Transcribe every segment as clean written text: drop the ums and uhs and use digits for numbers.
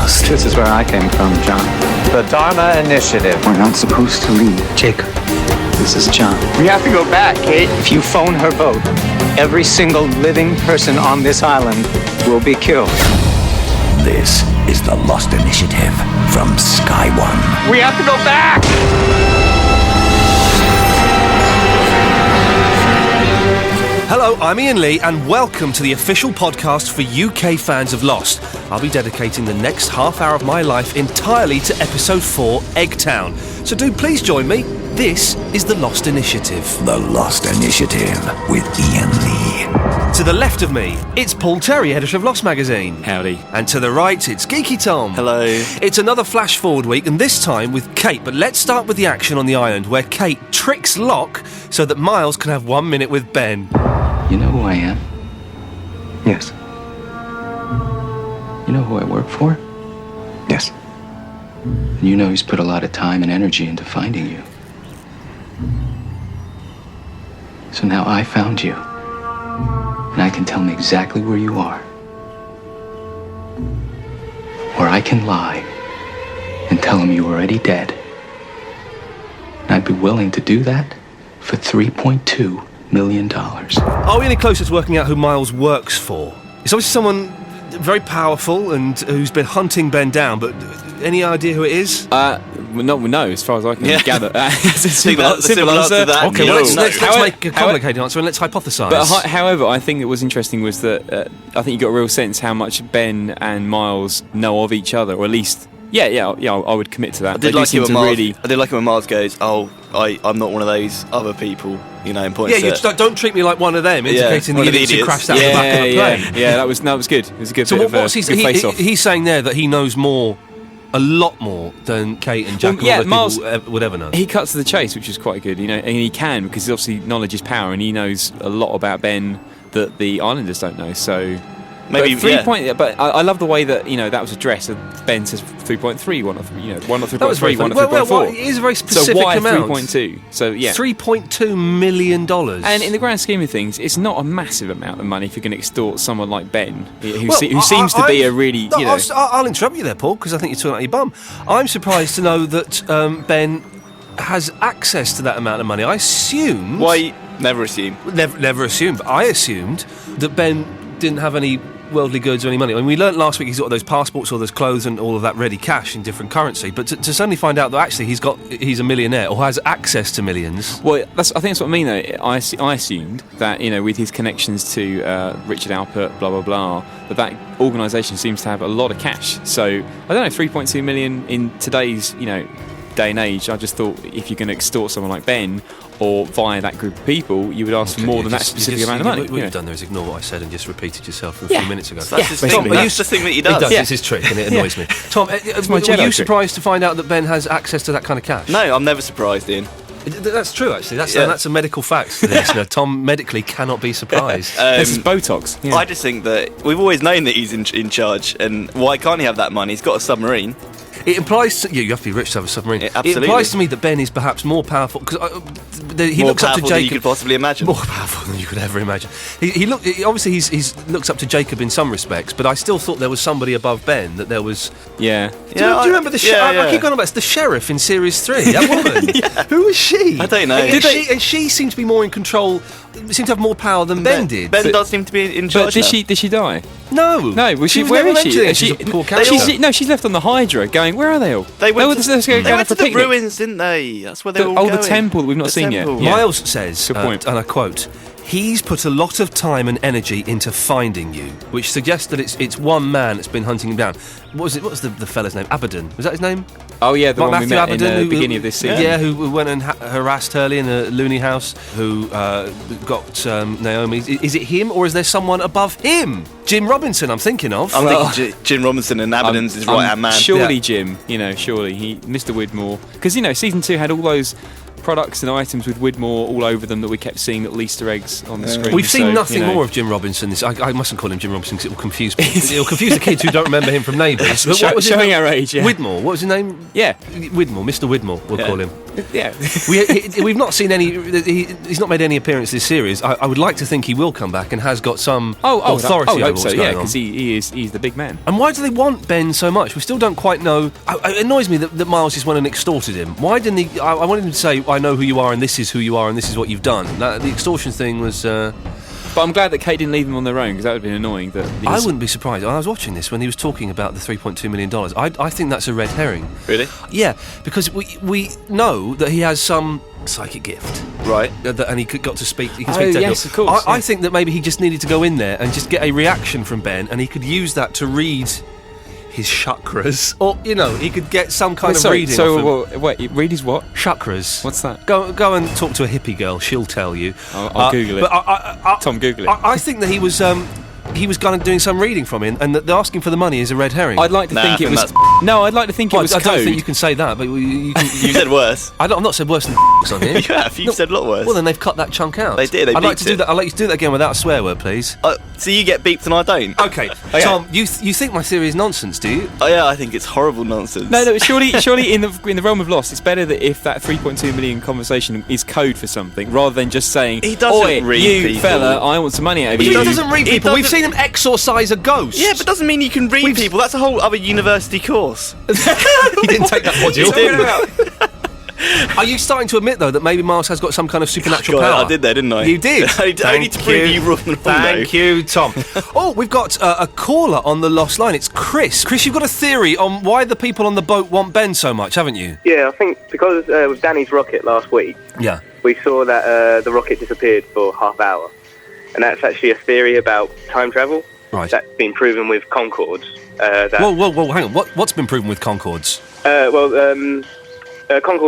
lost. This is where I came from, John. The Dharma Initiative. We're not supposed to leave. Jacob, this is John. We have to go back, Kate. If you phone her boat, every single living person on this island will be killed. This is the Lost Initiative from Sky One. We have to go back! Hello, I'm Ian Lee, and welcome to the official podcast for UK fans of Lost. I'll be dedicating the next half hour of my life entirely to episode 4, Eggtown. So do please join me. This is the Lost Initiative. The Lost Initiative with Ian Lee. To the left of me, it's Paul Terry, editor of Lost magazine. Howdy. And to the right, it's Geeky Tom. Hello. It's another flash forward week, and this time with Kate. But let's start with the action on the island, where Kate tricks Locke so that Miles can have 1 minute with Ben. You know who I am? Yes. You know who I work for? Yes. And you know he's put a lot of time and energy into finding you. So now I found you. And I can tell him exactly where you are. Or I can lie and tell him you're already dead. And I'd be willing to do that for $3.2 million. Are we any closer to working out who Miles works for? It's obviously someone very powerful and who's been hunting Ben down, but any idea who it is? No, as far as I can gather. Simple answer to that. Okay, No. well, let's make a complicated answer and let's hypothesise. But however, I think it was interesting was that I think you got a real sense how much Ben and Miles know of each other, or at least, yeah, I would commit to that. I did like it when Miles goes, I'm not one of those other people, in point. Yeah, you just don't treat me like one of them, indicating the idiots who crashed out the back of the plane. Yeah, that was good. It was a good so bit what's of a good face-off. He's saying there that he knows a lot more than Kate and Jack and all those people would ever know. He cuts to the chase, which is quite good, and he can, because obviously knowledge is power, and he knows a lot about Ben that the Islanders don't know, so... Maybe, but I love the way that that was addressed. Ben says 3.3, one not 3.3, one not 3.4. Well, it is a very specific so why amount. 3.2? So yeah, $3.2 million. And in the grand scheme of things, it's not a massive amount of money if you're going to extort someone like Ben, who seems to be a really. I'll interrupt you there, Paul, because I think you're talking out your bum. I'm surprised to know that Ben has access to that amount of money. I assumed. Why? Never assume. Never assumed. But I assumed that Ben didn't have any worldly goods or any money. I mean, we learnt last week he's got those passports, all those clothes and all of that ready cash in different currency, but to suddenly find out that actually he's a millionaire or has access to millions. Well, I think that's what I mean though. I assumed that, with his connections to Richard Alpert, blah blah blah, that organisation seems to have a lot of cash. So I don't know, 3.2 million in today's day and age. I just thought if you're going to extort someone like Ben, or via that group of people, you would ask for more than that specific amount of money. What you've done there is ignore what I said and just repeated yourself a few minutes ago. That's the thing that he does. It's his trick, and it annoys me. Tom, were you surprised to find out that Ben has access to that kind of cash? No, I'm never surprised, Ian. That's true, actually. That's a medical fact for the listener. Tom medically cannot be surprised. This is Botox. Yeah. I just think that we've always known that he's in charge, and why can't he have that money? He's got a submarine. It implies you have to be rich to have a submarine. Yeah, absolutely. It implies to me that Ben is perhaps more powerful because he more looks up to Jacob. Than you could possibly imagine. More powerful than you could ever imagine. He looks up to Jacob in some respects, but I still thought there was somebody above Ben. That there was. Yeah. Do you remember the sheriff? I keep going on about it's the sheriff in series 3. That woman. Who was she? I don't know. And she seemed to be more in control. Seemed to have more power than Ben did. Ben does seem to be in charge. But did she die? No. Was she? Was where is she? She's a poor character. She's left on the Hydra, going. Where are they all? They went to the the ruins, didn't they? That's where they were all going. The temple that we've not seen yet. Yeah. Miles says, good point. and I quote, "He's put a lot of time and energy into finding you," which suggests that it's one man that's been hunting him down. What was the fella's name? Abaddon. Was that his name? Oh yeah, the one Matthew we met Abaddon, in the beginning of this season. Yeah, who went and harassed Hurley in the Looney house, who got Naomi. Is it him, or is there someone above him? Jim Robinson, I'm thinking of. I'm thinking Jim Robinson and Abaddon's his right-hand man. Surely Jim, surely Mr. Widmore. Because, season 2 had all those products and items with Widmore all over them that we kept seeing little Easter eggs on the screen. We've seen nothing you know. more of Jim Robinson. I mustn't call him Jim Robinson because it will confuse people. It will confuse the kids who don't remember him from Neighbours. But what was Showing his name? our age, yeah. Widmore. What was his name? Yeah. Widmore. Mr. Widmore, we'll call him. Yeah. We've not seen any... He's not made any appearance this series. I would like to think he will come back and has got some authority over what's going on. because he's the big man. And why do they want Ben so much? We still don't quite know. It annoys me that Miles just went and extorted him. Why didn't he... I wanted him to say, I know who you are and this is who you are and this is what you've done. The extortion thing was... But I'm glad that Kate didn't leave them on their own, because that would have been annoying. I wouldn't be surprised. I was watching this when he was talking about the $3.2 million. I think that's a red herring. Really? Yeah, because we know that he has some psychic gift. Right. And he got to speak. He can speak to yes, people. of course. I think that maybe he just needed to go in there and just get a reaction from Ben, and he could use that to read his chakras, or he could get some kind of reading. So wait, read his what? Chakras. What's that? Go and talk to a hippie girl. She'll tell you. I'll Google it. But Tom, Google it. I think that he was kind of doing some reading from him, and that the asking for the money is a red herring. I'd like to think it was. No, I'd like to think it was I code. don't think you can say that, but you can. You said worse. I've not said worse than on here. You have. You've said a lot worse. Well, then they've cut that chunk out. They did. I'd like you to do that again without a swear word, please. So you get beeped and I don't? Okay. Tom, you think my theory is nonsense, do you? Oh yeah, I think it's horrible nonsense. No. Surely in the realm of Lost, it's better that if that 3.2 million conversation is code for something, rather than just saying, He doesn't read you people. fella, I want some money out of He you. doesn't read people. We've seen him exorcise a ghost. Yeah, but doesn't mean you can read people. That's a whole other university course. He didn't take that module. He did. Are you starting to admit, though, that maybe Miles has got some kind of supernatural God, power? I did there, didn't I? You did. Only to prove you wrong. Thank you, Tom. We've got a caller on the Lost line. It's Chris. Chris, you've got a theory on why the people on the boat want Ben so much, haven't you? Yeah, I think because with Danny's rocket last week, Yeah. we saw that the rocket disappeared for half hour. And that's actually a theory about time travel. Right. That's been proven with Concords. Whoa, hang on. What's been proven with Concords? Concorde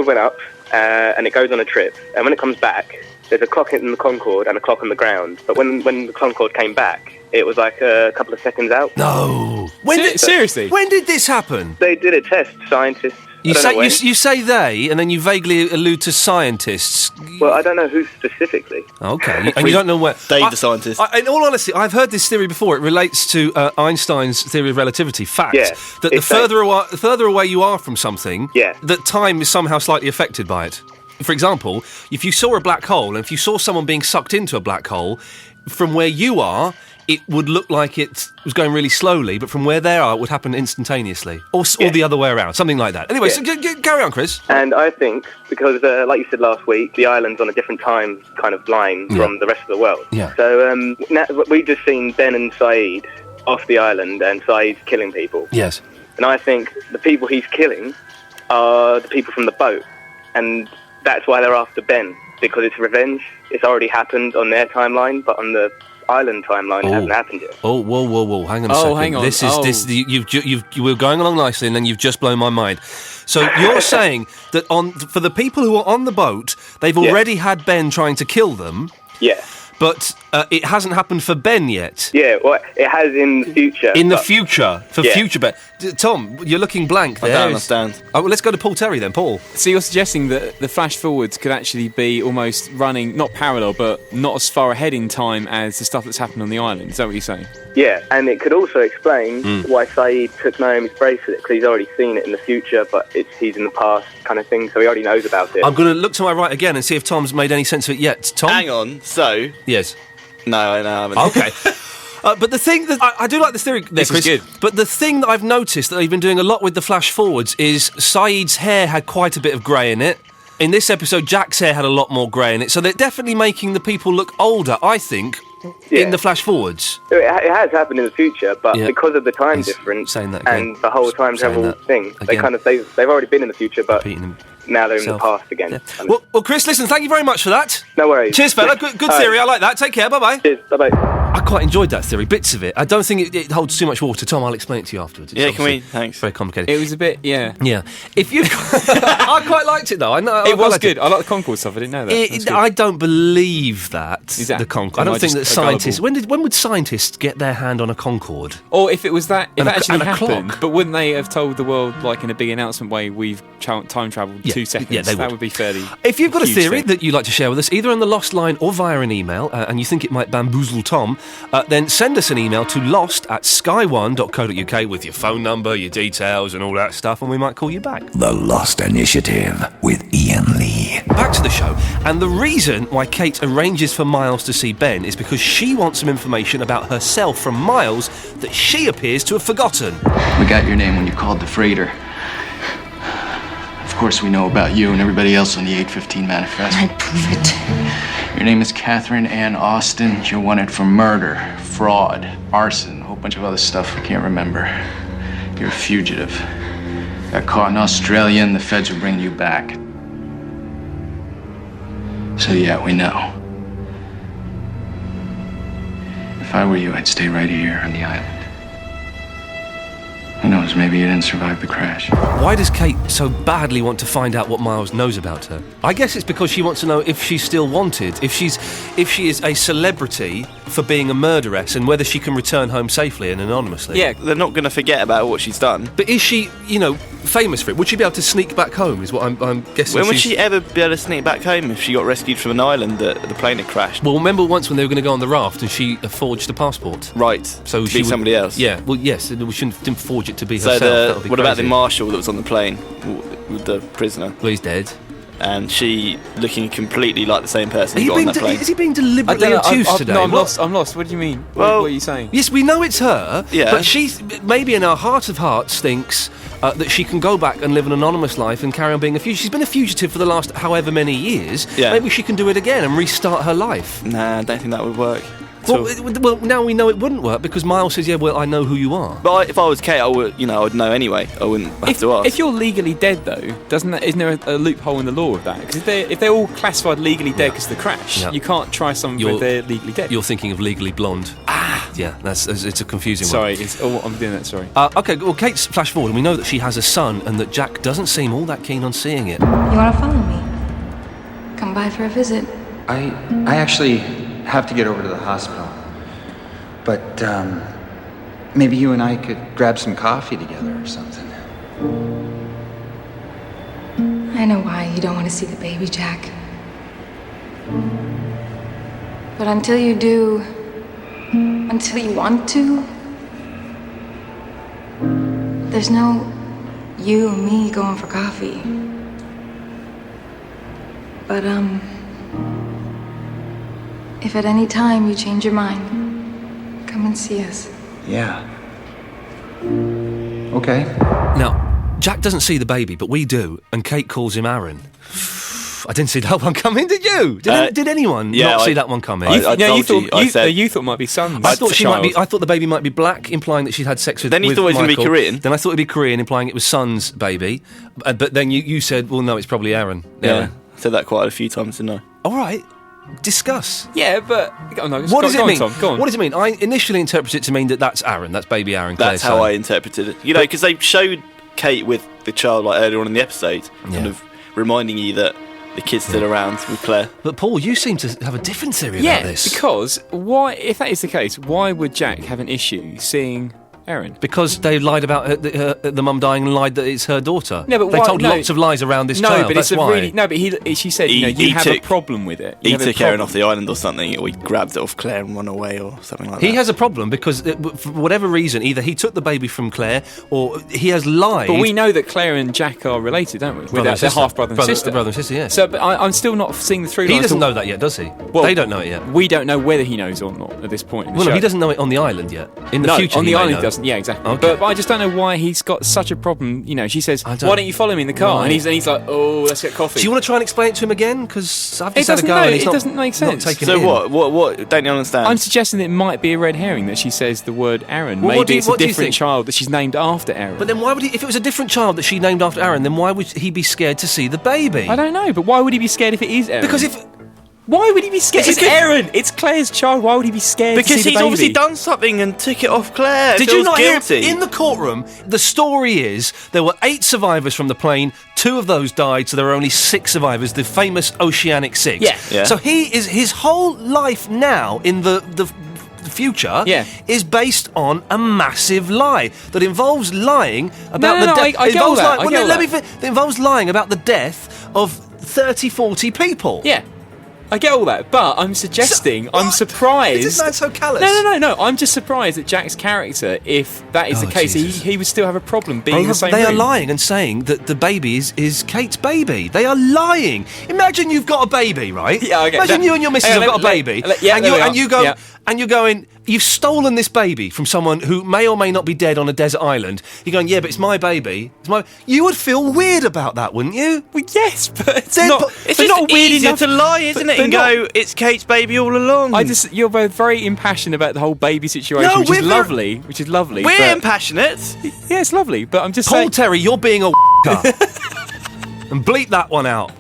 went up, and it goes on a trip. And when it comes back, there's a clock in the Concorde and a clock on the ground. But when the Concorde came back, it was like a couple of seconds out. No. Seriously? When did this happen? They did a test, scientists. You say they, and then you vaguely allude to scientists. Well, I don't know who specifically. Okay, and you don't know where. Dave, the scientist. In all honesty, I've heard this theory before. It relates to Einstein's theory of relativity. Fact that the further away you are from something, that time is somehow slightly affected by it. For example, if you saw a black hole, and if you saw someone being sucked into a black hole, from where you are, it would look like it was going really slowly, but from where they are, it would happen instantaneously. Or the other way around, something like that. Anyway, so carry on, Chris. And I think, because, like you said last week, the island's on a different time kind of line from the rest of the world. Yeah. So now we've just seen Ben and Saeed off the island, and Saeed's killing people. Yes. And I think the people he's killing are the people from the boat. And that's why they're after Ben, because it's revenge. It's already happened on their timeline, but on the island timeline it hasn't happened yet. Whoa! Hang on a second. Hang on. You were going along nicely, and then you've just blown my mind. So you're saying that for the people who are on the boat, they've already had Ben trying to kill them. Yeah. But it hasn't happened for Ben yet. Yeah, well, it has in the future. Future Ben. Tom, you're looking blank there. I don't understand. Oh, well, let's go to Paul Terry then, Paul. So you're suggesting that the flash forwards could actually be almost running, not parallel, but not as far ahead in time as the stuff that's happened on the island. Is that what you're saying? Yeah, and it could also explain why Saeed took Naomi's bracelet, because he's already seen it in the future, but he's in the past kind of thing, so he already knows about it. I'm going to look to my right again and see if Tom's made any sense of it yet. Tom? Hang on, so... Yes. No, I haven't. Okay. But the thing that... I do like this theory, this Chris, is good. But the thing that I've noticed that they've been doing a lot with the flash forwards is Saeed's hair had quite a bit of grey in it. In this episode, Jack's hair had a lot more grey in it, so they're definitely making the people look older, I think, in the flash forwards. It has happened in the future, but because of the time difference and the whole time travel thing, they've already been in the future, but now they're in the past again. Yeah. Well, Chris, listen, thank you very much for that. No worries. Cheers, fella. Good theory. I like that. Take care. Bye-bye. Cheers. Bye-bye. I quite enjoyed that theory, bits of it. I don't think it holds too much water. Tom, I'll explain it to you afterwards. It's Can we? Thanks. Very complicated. It was a bit, yeah. Yeah. If you, I quite liked it though. I know It was good. I like the Concorde stuff. I didn't know that. I don't believe that. Is that the Concorde? I am don't think that just scientists. gullible? When would scientists get their hand on a Concorde? Or if it was that, if And it a actually clock. happened, but wouldn't they have told the world, like in a big announcement way, we've time travelled 2 seconds? Yeah, they That would. would be fairly. If you've got a huge theory thing. that you'd like to share with us, either on the Lost line or via an email, and you think it might bamboozle Tom, then send us an email to lost@sky1.co.uk with your phone number, your details, and all that stuff, and we might call you back. The Lost Initiative with Iain Lee. Back to the show, and the reason why Kate arranges for Miles to see Ben is because she wants some information about herself from Miles that she appears to have forgotten. We got your name when you called the freighter. Of course, we know about you and everybody else on the 815 manifest. I'd prove it. Your name is Catherine Ann Austin. You're wanted for murder, fraud, arson, a whole bunch of other stuff I can't remember. You're a fugitive. Got caught in Australia and the feds are bringing you back. So yeah, we know. If I were you, I'd stay right here on the island. Who knows, maybe you didn't survive the crash. Why does Kate so badly want to find out what Miles knows about her? I guess it's because she wants to know if she's still wanted, if she is a celebrity for being a murderess, and whether she can return home safely and anonymously. Yeah, they're not going to forget about what she's done. But is she, famous for it? Would she be able to sneak back home, is what I'm guessing. When would she ever be able to sneak back home if she got rescued from an island that the plane had crashed? Well, remember once when they were going to go on the raft and she forged a passport? Right, So to she be would- somebody else. Yeah, well, yes, we didn't forge it to be So herself. That would be what about the crazy. marshal that was on the plane with the prisoner? Well, he's dead. And she looking completely like the same person Are who you got on being that plane. is he being deliberately obtuse today? No, I'm What? lost. What do you mean? Well- what are you saying? Yes, we know it's her, Yeah. but she's maybe in her heart of hearts thinks that she can go back and live an anonymous life and carry on being a fugitive. She's been a fugitive for the last however many years. Yeah. Maybe she can do it again and restart her life. Nah, I don't think that would work. Well, now we know it wouldn't work because Miles says, "Yeah, well, I know who you are." But if I was Kate, I would, I'd know anyway. I wouldn't have to ask. If you're legally dead, though, isn't there a loophole in the law of that? Because if they're all classified legally dead because of the crash, Yeah. you can't try someone where they're legally dead. You're thinking of Legally Blonde. Yeah, it's a confusing Sorry, one. I'm doing that. Sorry. Okay, well, Kate's flash forward, and we know that she has a son, and that Jack doesn't seem all that keen on seeing it. You want to follow me? Come by for a visit. I actually have to get over to the hospital. But, maybe you and I could grab some coffee together or something. I know why you don't want to see the baby, Jack. But until you do, until you want to, there's no you and me going for coffee. But, if at any time you change your mind, come and see us. Yeah. Okay. Now, Jack doesn't see the baby, but we do, and Kate calls him Aaron. I didn't see that one coming, did you? Did anyone not see that one coming? I told you thought you it might be sons. I thought I thought the baby might be black, implying that she'd had sex with. Then you with thought it was going to be Michael. Korean. Then I thought it'd be Korean, implying it was Son's baby. But then you said, well, no, it's probably Aaron. Yeah, I said that quite a few times, didn't I? All right. Discuss. Yeah, but What does it mean? Tom, go on. What does it mean? I initially interpreted it to mean that that's Aaron, that's baby Aaron. That's Claire's how son. I interpreted it. Because they showed Kate with the child earlier on in the episode, kind of reminding you that the kid's still around with Claire. But Paul, you seem to have a different theory about this. Because why? If that is the case, why would Jack have an issue seeing Erin? Because they lied about the mum dying and lied that it's her daughter. No, but they why- told no. lots of lies around this No, child. but That's it's a why. really no. But she said, you have a problem with it. You He have a took Erin problem. off the island or something, or he grabbed it off Claire and run away or something like that. He has a problem because, for whatever reason, either he took the baby from Claire or he has lied. But we know that Claire and Jack are related, don't we? Brother and They're sister. half brother and sister. Brother and sister, yeah. So, but I'm still not seeing the through line. He doesn't know that yet, does he? Well, they don't know it yet. We don't know whether he knows or not at this point in the Well, show. no, he doesn't know it on the island yet. In the future, on he the may island know. he doesn't. Yeah, exactly. Okay. But I just don't know why he's got such a problem. She says, don't- "Why don't you follow me in the car?" Right. And he's like, "Oh, let's get coffee." Do you want to try and explain it to him again? Because I've It just had a doesn't- go no, and he's it not, doesn't make sense. Not taking So it in. what? Don't you understand? I'm suggesting that it might be a red herring that she says the word Aaron. Well, what do Maybe you- it's a what do you different think? child that she's named after Aaron. But then why would he, if it was a different child that she named after Aaron, then why would he be scared to see the baby? I don't know. But why would he be scared if it is Aaron? Because if... Why would he be scared? It's Because- Erin. It's Claire's child. Why would he be scared? Because to see he's the baby? obviously done something and took it off Claire. Did Feels you not guilty. hear in the courtroom? The story is there were 8 survivors from the plane. 2 of those died, so there are only 6 survivors. The famous Oceanic 6. Yeah. So his whole life now in the future is based on a massive lie that involves lying about the death. I get all that. I get all that. It involves lying about the death of 30, 40 people. Yeah. I get all that, but I'm suggesting, I'm surprised. Is this man so callous? No. I'm just surprised at Jack's character. If that is the case, he would still have a problem being in the same They room. are lying and saying that the baby is Kate's baby. They are lying. Imagine you've got a baby, right? Yeah, okay. Imagine you and your missus have got a baby, and you're going, you've stolen this baby from someone who may or may not be dead on a desert island. You're going, yeah, but it's my baby. You would feel weird about that, wouldn't you? Well, yes, but it's Then- not. but It's but just not weird easier enough to lie, isn't it? but And not- go, it's Kate's baby all along. You're both very impassioned about the whole baby situation, No, which we're is very- lovely. Which is lovely. We're but- impassionate. Yeah, it's lovely, but I'm just Paul saying. Terry, you're being a and bleep that one out.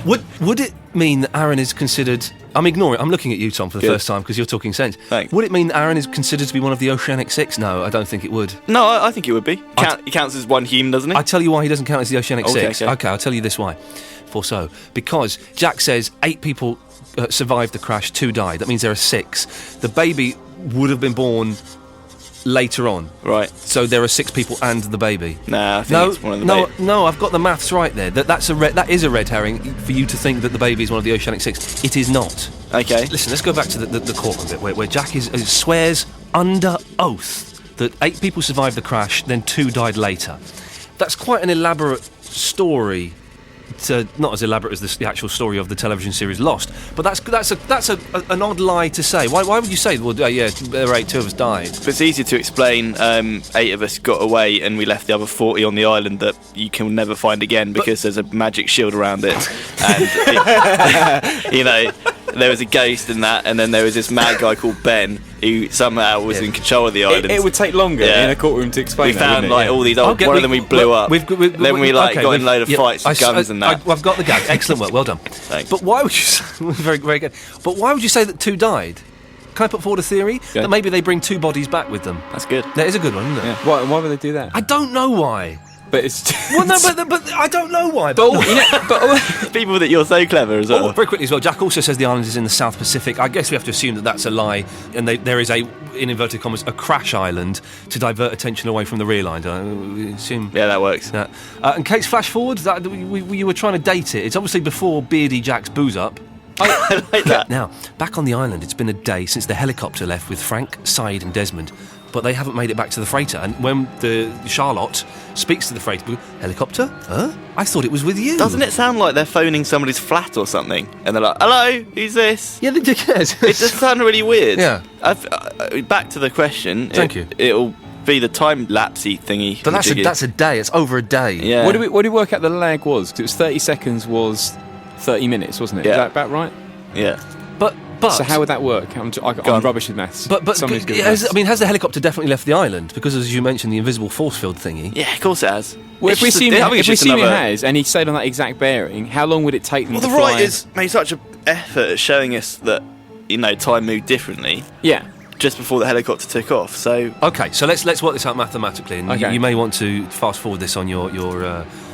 Would it mean that Aaron is considered... I'm ignoring it. I'm looking at you, Tom, for the first time because you're talking sense. Thanks. Would it mean that Aaron is considered to be one of the Oceanic 6? No, I don't think it would. No, I think it would be. He counts as one human, doesn't he? I tell you why he doesn't count as the Oceanic Okay, 6. okay. Okay, I'll tell you this why. Because Jack says 8 people survived the crash, 2 died. That means there are 6. The baby would have been born later on. Right. So there are 6 people and the baby. Nah, I think it's one of the No, I've got the maths right there. That is a red herring for you to think that the baby is one of the Oceanic 6. It is not. Okay. Listen, let's go back to the courtroom bit where Jack swears under oath that 8 people survived the crash, then 2 died later. That's quite an elaborate story. Not as elaborate as the actual story of the television series Lost, but that's an odd lie to say. Why would you say? Well, yeah, there were 8, 2 of us died. But it's easier to explain 8 of us got away and we left the other 40 on the island that you can never find again because there's a magic shield around it. And, there was a ghost in that, and then there was this mad guy called Ben who somehow was in control of the island. It would take longer in a courtroom to explain. We found all these old. One of them we blew up. Then we got in a load of fights with guns and that. I've got the gag. Excellent work. Well done. Thanks. But why would you? Very, very good. But why would you say that 2 died? Can I put forward a theory that maybe they bring 2 bodies back with them? That's good. That is a good one, isn't it? Yeah. Why would they do that? I don't know why. But it's well, no, but I don't know why. But people that you're so clever as well. Very quickly as well, Jack also says the island is in the South Pacific. I guess we have to assume that that's a lie, and there is in inverted commas, a crash island to divert attention away from the real island. We assume. Yeah, that works. Yeah. And Kate's flash forward. You were trying to date it. It's obviously before Beardy Jack's booze up. I like that. Now, back on the island, it's been a day since the helicopter left with Frank, Said and Desmond, but they haven't made it back to the freighter. And when the Charlotte speaks to the freighter, helicopter? Huh? I thought it was with you. Doesn't it sound like they're phoning somebody's flat or something? And they're like, hello, who's this? Yeah, they do. It just sounds really weird. Yeah. Back to the question. Thank you. It'll be the time-lapsey thingy. But that's a day. It's over a day. Yeah. What did we work out the lag was? Because it was 30 seconds was 30 minutes, wasn't it? Yeah. Is that about right? Yeah. But so how would that work? I'm rubbish with maths. But Somebody's good at maths. has the helicopter definitely left the island? Because as you mentioned, the invisible force field thingy. Yeah, of course it has. Well, if we assume it another... has, and he stayed on that exact bearing, how long would it take them Well, to the fly? writers made such an effort at showing us that, time moved differently. Yeah. Just before the helicopter took off, so... Okay, so let's work this out mathematically, and Okay. you may want to fast forward this on your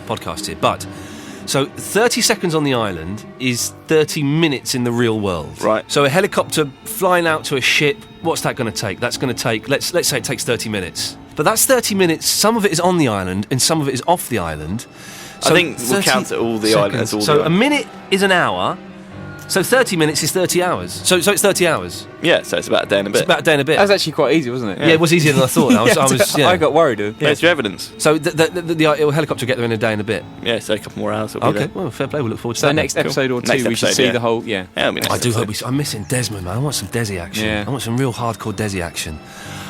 podcast here, but... So 30 seconds on the island is 30 minutes in the real world. Right. So a helicopter flying out to a ship, what's that going to take? That's going to take, let's say it takes 30 minutes. But that's 30 minutes, some of it is on the island and some of it is off the island. I think we'll count it all the island as all So the a minute is an hour, so 30 minutes is 30 hours. So it's 30 hours. Yeah, so it's about a day and a bit. It's about a day and a bit. That was actually quite easy, wasn't it? Yeah, it was easier than I thought. I got worried. Where's your evidence? So the helicopter will get there in a day and a bit. Yeah, so a couple more hours. Okay, well, fair play. We'll look forward to So that. next episode or two, Next we should episode, see the whole. Yeah. Yeah, it'll be next I do episode. hope I'm missing Desmond, man. I want some Desi action. Yeah. I want some real hardcore Desi action.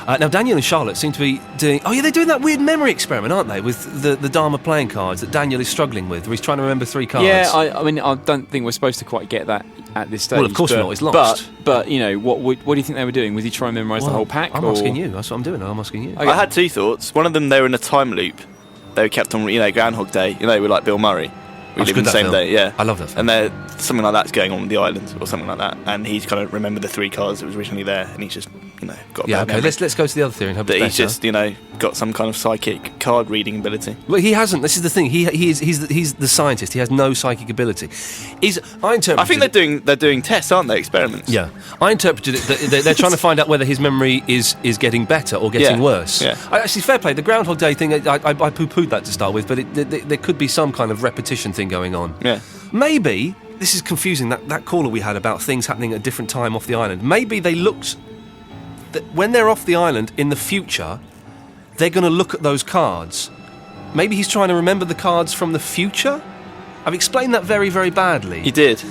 Now, Daniel and Charlotte seem to be doing... Oh, yeah, they're doing that weird memory experiment, aren't they? With the Dharma playing cards that Daniel is struggling with, where he's trying to remember 3 cards. Yeah, I mean, I don't think we're supposed to quite get that at this stage. Well, of course not. It's lost. But what do you think they were doing? Was he trying to memorise the whole pack? I'm asking you. That's what I'm doing. I'm asking you. I had 2 thoughts. One of them, they were in a time loop. They were kept on, Groundhog Day. With like Bill Murray. We live in the same day, yeah. I love that film. And they're something like that's going on with the island or something like that, and he's kind of remembered the 3 cards that was originally there, and he's just got a Yeah, bad okay. memory. Let's go to the other theory and hope That it's he's better. just got some kind of psychic card reading ability. Well, he hasn't. This is the thing. He's the scientist. He has no psychic ability. I think they're doing tests, aren't they? Experiments. Yeah, I interpreted it that they're trying to find out whether his memory is getting better or getting worse. Yeah. Actually, fair play. The Groundhog Day thing, I poo-pooed that to start with, but there could be some kind of repetition thing going on. Yeah. Maybe this is confusing. That caller we had about things happening at a different time off the island. Maybe they looked that when they're off the island in the future, they're going to look at those cards. Maybe he's trying to remember the cards from the future. I've explained that very, very badly. You did.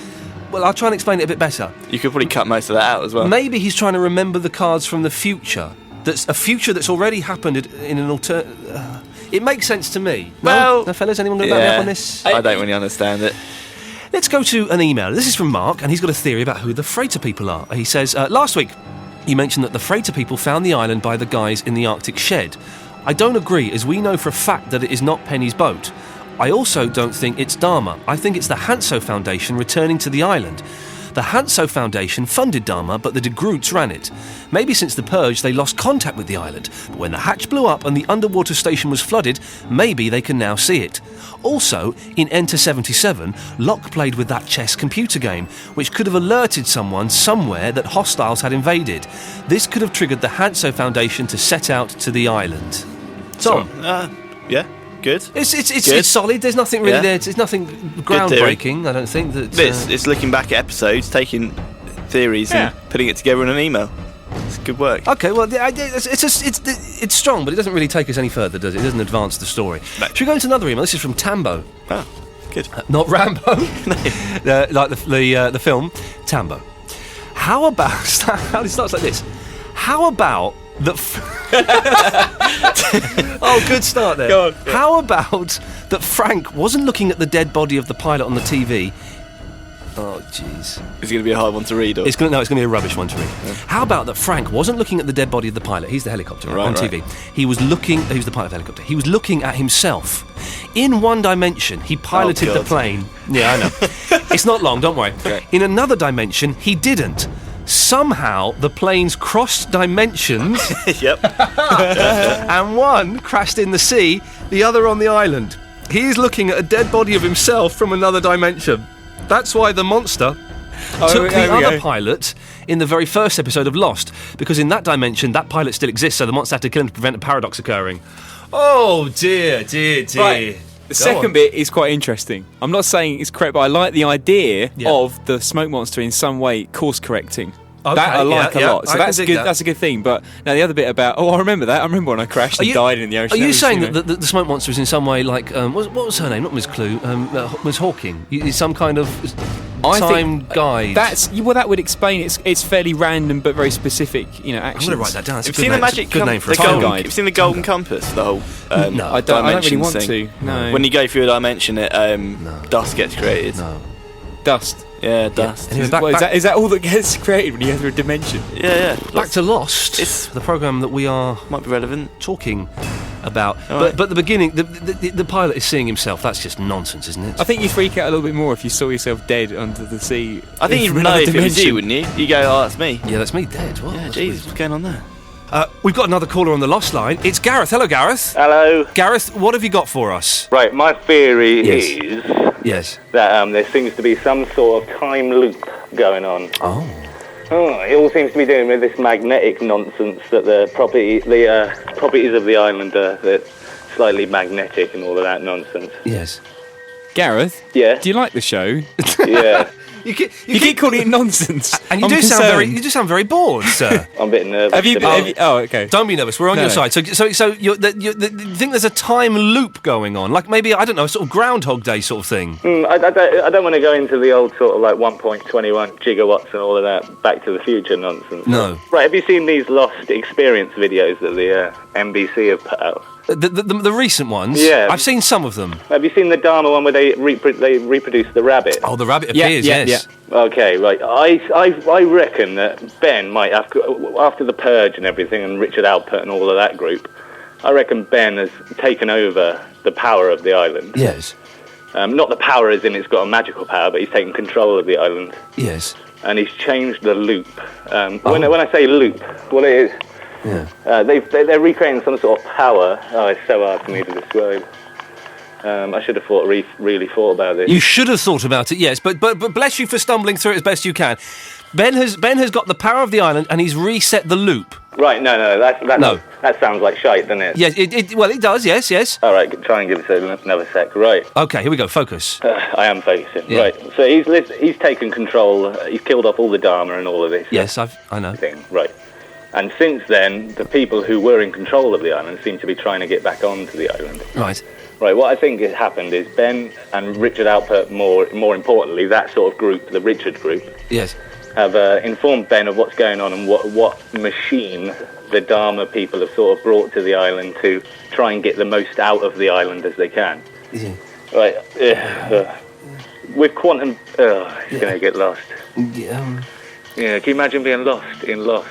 Well, I'll try and explain it a bit better. You could probably cut most of that out as well. Maybe he's trying to remember the cards from the future. That's a future that's already happened in an it makes sense to me. Well, no, fellas, anyone going to back me up on this? I don't really understand it. Let's go to an email. This is from Mark, and he's got a theory about who the freighter people are. He says, last week, you mentioned that the freighter people found the island by the guys in the Arctic shed. I don't agree, as we know for a fact that it is not Penny's boat. I also don't think it's Dharma. I think it's the Hanso Foundation returning to the island. The Hanso Foundation funded Dharma, but the de Groots ran it. Maybe since the purge they lost contact with the island, but when the hatch blew up and the underwater station was flooded, maybe they can now see it. Also, in Enter 77, Locke played with that chess computer game, which could have alerted someone somewhere that hostiles had invaded. This could have triggered the Hanso Foundation to set out to the island. Tom? Yeah. Good. It's solid. There's nothing really there. There's nothing groundbreaking. I don't think that. It's looking back at episodes, taking theories and putting it together in an email. It's good work. Okay, well, it's strong, but it doesn't really take us any further, does it? It doesn't advance the story. No. Should we go into another email? This is from Tambo. Oh, good. Not Rambo. Like the film Tambo. How about? It starts like this. How about that? Oh, good start there. Go on. How about that Frank wasn't looking at the dead body of the pilot on the TV? Oh, jeez. Is it going to be a hard one to read? Or? It's going to be a rubbish one to read. Yeah. How about that Frank wasn't looking at the dead body of the pilot? He's the helicopter on TV. He was looking. He was the pilot of the helicopter. He was looking at himself. In one dimension, he piloted the plane. Yeah, I know. It's not long. Don't worry. Okay. In another dimension, he didn't. Somehow, the planes crossed dimensions. Yep. And one crashed in the sea, the other on the island. He's looking at a dead body of himself from another dimension. That's why the monster took the other pilot in the very first episode of Lost, because in that dimension, that pilot still exists, so the monster had to kill him to prevent a paradox occurring. Oh, dear. Right. The second bit is quite interesting. I'm not saying it's correct, but I like the idea of the smoke monster in some way course correcting. Okay, that I like a lot. So I that's can good. dig that. That's a good thing. But now the other bit about I remember that. I remember when I crashed and died in the ocean. Are you saying that the smoke monster is in some way like what was her name? Not Ms. Clue. Ms. Hawking. Some kind of time guide. That would explain it's fairly random but very specific. Actions. I'm going to write that down. Have you seen the magic good name for a time guide? Have you seen the golden compass? The whole no, I don't really dimension want thing? to. No. When you go through a dimension, dust gets created. No. Dust. Yeah, dust. Anyway, is that all that gets created when you go through a dimension? Yeah. Back to Lost. It's the program that we are might be relevant talking about. Right. But the beginning, the pilot is seeing himself. That's just nonsense, isn't it? I think you freak out a little bit more if you saw yourself dead under the sea. I think you'd know if it was you, wouldn't you? You go, oh, that's me. Yeah, that's me dead. What? Yeah, Jesus, what's going on there? We've got another caller on the Lost line. It's Gareth. Hello, Gareth. Hello. Gareth, what have you got for us? Right, my theory Yes. is Yes. that there seems to be some sort of time loop going on. Oh. It all seems to be doing with this magnetic nonsense that the properties of the island are slightly magnetic and all of that nonsense. Yes. Gareth? Yeah? Do you like the show? Yeah. You keep calling it nonsense. And you do sound very bored, sir. I'm a bit nervous. Have you? Oh, okay. Don't be nervous. We're on your side. So you think there's a time loop going on, like maybe I don't know, sort of Groundhog Day sort of thing. I don't want to go into the old sort of like 1.21 gigawatts and all of that Back to the Future nonsense. No. Right. Have you seen these Lost experience videos that the NBC have put out? The recent ones? Yeah. I've seen some of them. Have you seen the Dharma one where they reproduce the rabbit? Oh, the rabbit appears, yes. Okay, right. I reckon that Ben might have, after the purge and everything, and Richard Alpert and all of that group, I reckon Ben has taken over the power of the island. Yes. Not the power as in it's got a magical power, but he's taken control of the island. Yes. And he's changed the loop. When I say loop, what it is, they're recreating some sort of power. Oh, it's so hard for me to describe. I should have really thought about this. You should have thought about it, yes, but bless you for stumbling through it as best you can. Ben has got the power of the island, and he's reset the loop. Right, no, that sounds like shite, doesn't it? Yes, it does, yes. All right, try and give us another sec. Right. Okay, here we go, focus. I am focusing. Yeah. Right, so he's taken control, he's killed off all the Dharma and all of this. Yes, I know. Thing. Right. And since then, the people who were in control of the island seem to be trying to get back onto the island. Right. Right, what I think has happened is Ben and Richard Alpert, more importantly, that sort of group, the Richard group, yes, have informed Ben of what's going on and what machine the Dharma people have sort of brought to the island to try and get the most out of the island as they can. Yeah. Right, with quantum... it's going to get lost. Yeah, can you imagine being lost in Lost?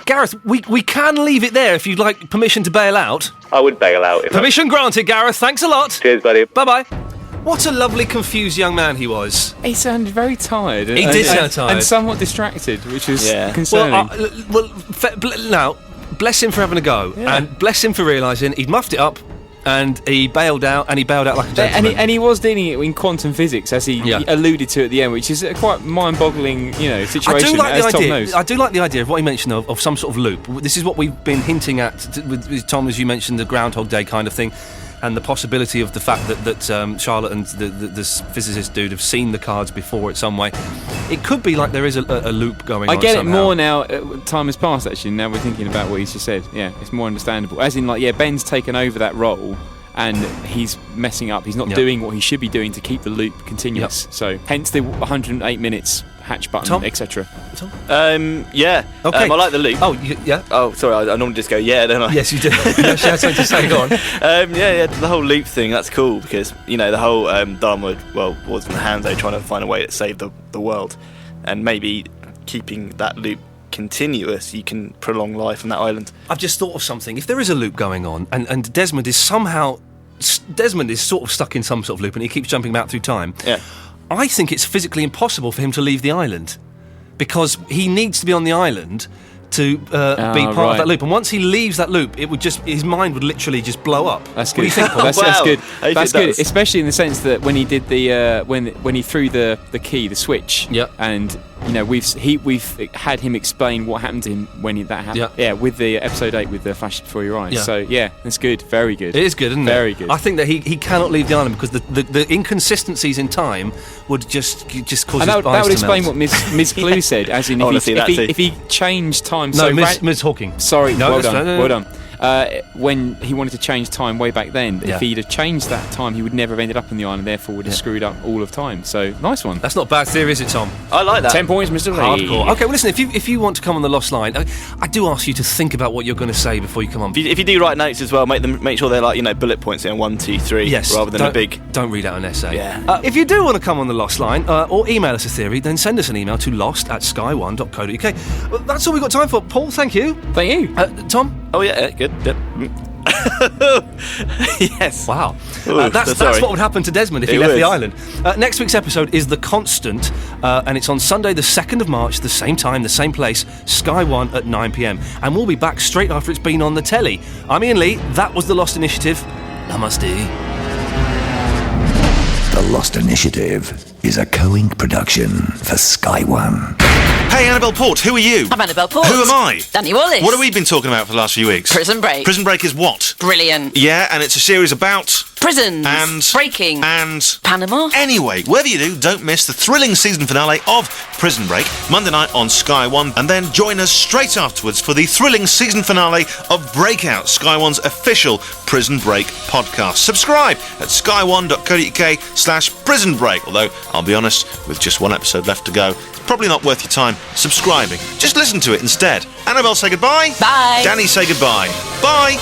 Gareth, we can leave it there if you'd like permission to bail out. I would bail out. Permission granted, Gareth. Thanks a lot. Cheers, buddy. Bye-bye. What a lovely, confused young man he was. He sounded very tired. He did sound tired. And somewhat distracted, which was concerning. Now, bless him for having a go, and bless him for realising he'd muffed it up, and he bailed out like a gentleman. And he was dealing it in quantum physics, as he alluded to at the end, which is a quite mind-boggling, situation, Tom knows. I do like the idea of what he mentioned of some sort of loop. This is what we've been hinting at with Tom, as you mentioned, the Groundhog Day kind of thing, and the possibility of the fact that Charlotte and the physicist dude have seen the cards before in some way. It could be like there is a loop going on. I get somehow. it more now. Time has passed, actually. Now we're thinking about what he's just said. Yeah, it's more understandable. As in, Ben's taken over that role, and he's messing up. He's not doing what he should be doing to keep the loop continuous. Yep. So, hence the 108 minutes hatch button, etc. Yeah. Okay. I like the loop. Oh, yeah. Oh, sorry. I normally just go, don't I? Yes, you do. You actually had something to say. Go on. The whole loop thing. That's cool because the whole Dharma was in the hands. They were trying to find a way to save the world, and maybe keeping that loop continuous, you can prolong life on that island. I've just thought of something. If there is a loop going on, and Desmond is sort of stuck in some sort of loop, and he keeps jumping back through time. Yeah. I think it's physically impossible for him to leave the island because he needs to be on the island to be part of that loop. And once he leaves that loop, it would his mind would literally just blow up. That's good. What do you think, Paul? That's good. That's good, does. especially in the sense that when he did the when he threw the key, the switch. Yeah. And we've had him explain what happened to him when that happened. Yeah. With the episode 8 with the flash before your eyes. Yeah. So that's good. Very good. It is good, isn't it? Very good. I think that he cannot leave the island because the inconsistencies in time would just cause his eyes to melt. That would explain what Ms. Clue said, as in if he changed time. No, Ms. Hawking. Sorry, no, well done. When he wanted to change time way back then, if he'd have changed that time, he would never have ended up on the island, therefore would have screwed up all of time. So, nice one. That's not a bad theory, is it, Tom? I like that. 10 points, Mr. Lee. Hardcore. Okay, well, listen, if you want to come on the Lost Line, I do ask you to think about what you're going to say before you come on. If you do write notes as well, make sure they're bullet points in 1, 2, 3, rather than a big... Don't read out an essay. Yeah. If you do want to come on the Lost Line, or email us a theory, then send us an email to lost@sky1.co.uk. Well, that's all we've got time for. Paul, thank you. Thank you. Tom? Oh, yeah, good. Yep. Yes. Wow. Ooh, that's what would happen to Desmond if he left the island. Next week's episode is The Constant, and it's on Sunday the 2nd of March, the same time, the same place, Sky 1 at 9 p.m. And we'll be back straight after it's been on the telly. I'm Iain Lee. That was The Lost Initiative. Namaste. The Lost Initiative is a co-ink production for Sky One. Hey, Annabelle Port, who are you? I'm Annabelle Port. Who am I? Danny Wallace. What have we been talking about for the last few weeks? Prison Break. Prison Break is what? Brilliant. Yeah, and it's a series about... prisons. And... breaking. And... Panama. Anyway, whatever you do, don't miss the thrilling season finale of Prison Break, Monday night on Sky One, and then join us straight afterwards for the thrilling season finale of Breakout, Sky One's official Prison Break podcast. Subscribe at sky1.co.uk/Prison Break, although, I'll be honest, with just one episode left to go, it's probably not worth your time subscribing. Just listen to it instead. Annabelle, say goodbye. Bye. Danny, say goodbye. Bye.